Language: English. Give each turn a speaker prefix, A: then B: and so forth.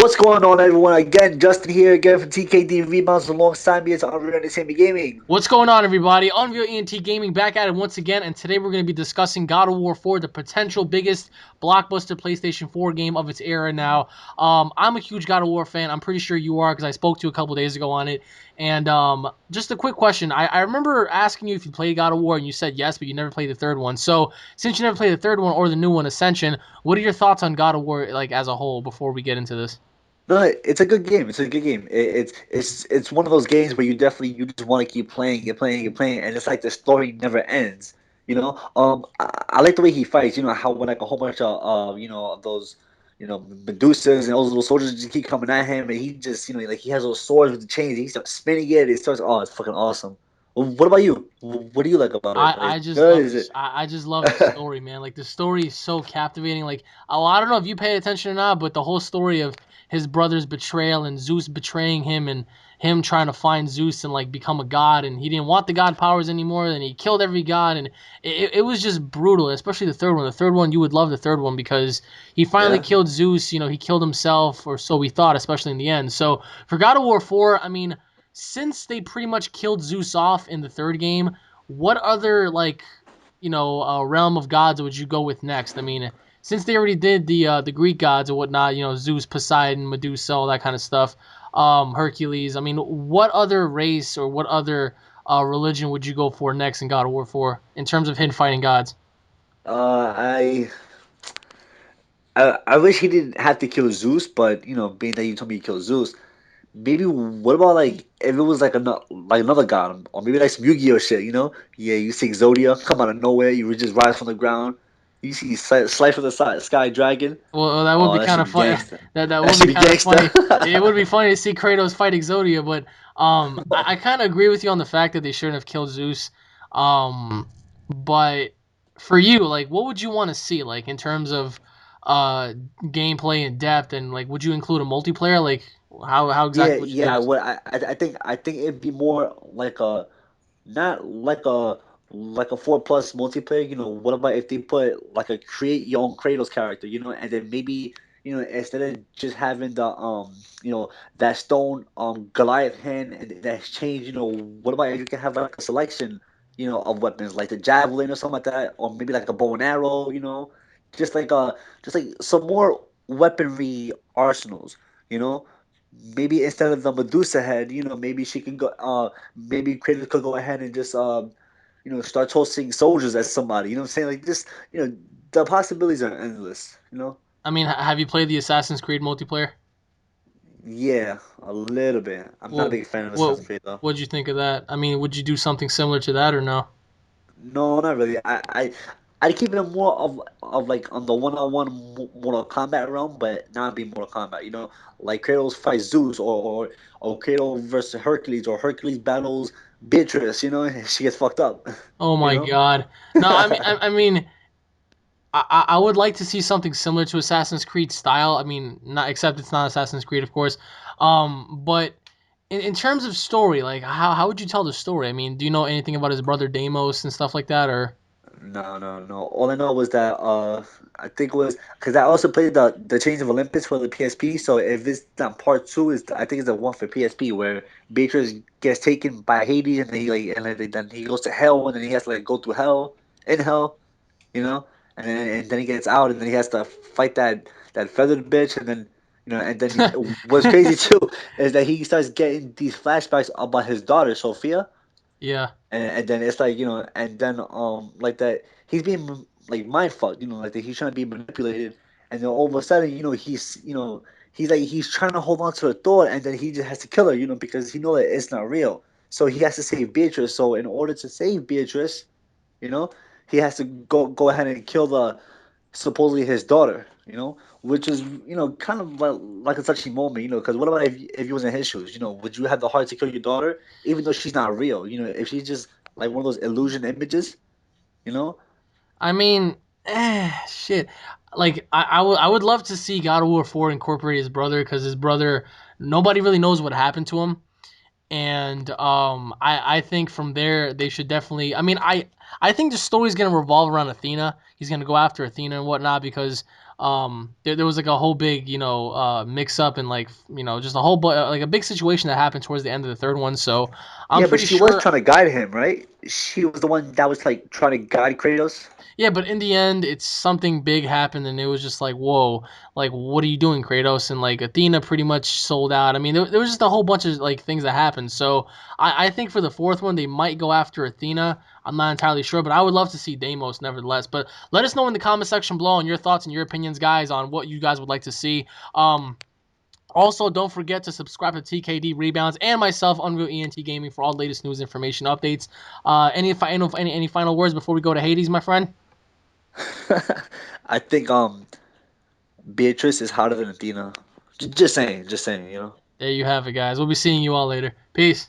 A: What's going on, everyone? Again, Justin here again from TKDReboundz alongside me. It's UnrealEntGaming.
B: What's going on, everybody? UnrealEnt Gaming back at it once again, and today we're going to be discussing God of War 4, the potential biggest blockbuster PlayStation 4 game of its era now. I'm a huge God of War fan. I'm pretty sure you are because I spoke to you a couple days ago on it. And just a quick question. I remember asking you if you played God of War, and you said yes, but you never played the third one. So since you never played the third one or the new one, Ascension, what are your thoughts on God of War like as a whole before we get into this?
A: No, it's a good game. It's a good game. It's one of those games where you just want to keep playing and playing and playing, and it's like the story never ends. I like the way he fights. You know how when like a whole bunch of of those Medusas and all those little soldiers just keep coming at him, and he just like he has those swords with the chains. He starts spinning it. It starts. Oh, it's fucking awesome. Well, what about you? What do you like about it?
B: I,
A: Like, is
B: I
A: it
B: just
A: good?
B: love
A: Is
B: this.
A: it?
B: I just love the story, man. Like the story is so captivating. Like I don't know if you paid attention or not, but the whole story of his brother's betrayal and Zeus betraying him and him trying to find Zeus and like become a god, and he didn't want the god powers anymore, and he killed every god, and it was just brutal. Especially the third one. The third one, you would love the third one because he finally
A: Yeah.
B: killed Zeus. He killed himself, or so we thought, especially in the end. So for God of War 4, I mean, since they pretty much killed Zeus off in the third game, what other like realm of gods would you go with next? I mean, since they already did the Greek gods and whatnot, Zeus, Poseidon, Medusa, all that kind of stuff, Hercules. I mean, what other race or what other religion would you go for next in God of War 4 in terms of hidden fighting gods?
A: Uh, I I wish he didn't have to kill Zeus, but being that you told me to kill Zeus, maybe what about like if it was like another god, or maybe like some Yu-Gi-Oh shit, Yeah, you see Exodia come out of nowhere, you would just rise from the ground. You see slice from the sky dragon.
B: Well, that would
A: Oh,
B: be
A: that
B: kind
A: should
B: of
A: be
B: fun.
A: gangster.
B: That
A: That
B: would
A: should
B: be
A: be
B: kind of
A: gangster.
B: funny. It would be funny to see Kratos fight Exodia, but I kind of agree with you on the fact that they shouldn't have killed Zeus. But for you, like, what would you want to see, like, in terms of uh gameplay and depth, and like, would you include a multiplayer? Like, how
A: Yeah,
B: exactly would you do
A: yeah.
B: this?
A: What I think it'd be more like a not like a 4+ multiplayer. What about if they put like a create your own Kratos character, and then maybe instead of just having the that stone Goliath hand and that's changed. What about if you can have like a selection of weapons like the javelin or something like that, or maybe like a bow and arrow. Just like some more weaponry arsenals. You know, maybe instead of the Medusa head, maybe she can go. Maybe Kratos could go ahead and just start toasting soldiers at somebody. You know what I'm saying? Like this, the possibilities are endless.
B: I mean, have you played the Assassin's Creed multiplayer?
A: Yeah, a little bit. I'm not a
B: Well,
A: big fan of
B: what
A: Assassin's Creed though.
B: what'd you think of that? I mean, would you do something similar to that or no?
A: No, not really. I keep it more of like on the one-on-one Mortal Kombat realm, but not be Mortal Kombat. Like Kratos fights Zeus, or Kratos versus Hercules, or Hercules battles Beatrice. She gets fucked up.
B: Oh
A: You
B: my
A: know.
B: God. No, I mean, I would like to see something similar to Assassin's Creed style. I mean, not except it's not Assassin's Creed, of course. But in terms of story, like how would you tell the story? I mean, do you know anything about his brother Deimos and stuff like that, or?
A: No, no, no. All I know was that I think it was because I also played the Chains of Olympus for the PSP. So if it's not part two, I think it's the one for PSP where Beatrice gets taken by Hades, and then then he goes to hell, and then he has to like go through hell in hell, and then he gets out, and then he has to fight that feathered bitch, and then and then what's crazy too is that he starts getting these flashbacks about his daughter Sophia.
B: Yeah.
A: And then it's like and then like that he's being like mind fucked, like that he's trying to be manipulated, and then all of a sudden he's trying to hold on to the thought, and then he just has to kill her, because he know that it's not real. So he has to save Beatrice. So in order to save Beatrice, you know, he has to go ahead and kill the supposedly his daughter, which is kind of like a touchy moment, because what about if you was in his shoes, would you have the heart to kill your daughter even though she's not real, if she's just like one of those illusion images, you know?
B: I mean, shit. Like I would love to see God of War 4 incorporate his brother because his brother, nobody really knows what happened to him. And I think from there they should definitely. I mean, I think the story's gonna revolve around Athena. He's gonna go after Athena and whatnot because there was like a whole big mix up and like just a whole like a big situation that happened towards the end of the third one. So I'm
A: Yeah, but
B: pretty
A: she was
B: sure.
A: trying to guide him, right? She was the one that was like trying to guide Kratos.
B: Yeah, but in the end, it's something big happened, and it was just like, whoa, like what are you doing, Kratos? And like Athena pretty much sold out. I mean, there was just a whole bunch of like things that happened. So I think for the fourth one, they might go after Athena. I'm not entirely sure, but I would love to see Deimos nevertheless. But let us know in the comment section below on your thoughts and your opinions, guys, on what you guys would like to see. Also, don't forget to subscribe to TKDReboundz and myself, UnrealEntGaming, for all the latest news, information, updates. Any final words before we go to Hades, my friend?
A: I think Beatrice is hotter than Athena. Just saying, you know.
B: There you have it, guys. We'll be seeing you all later. Peace.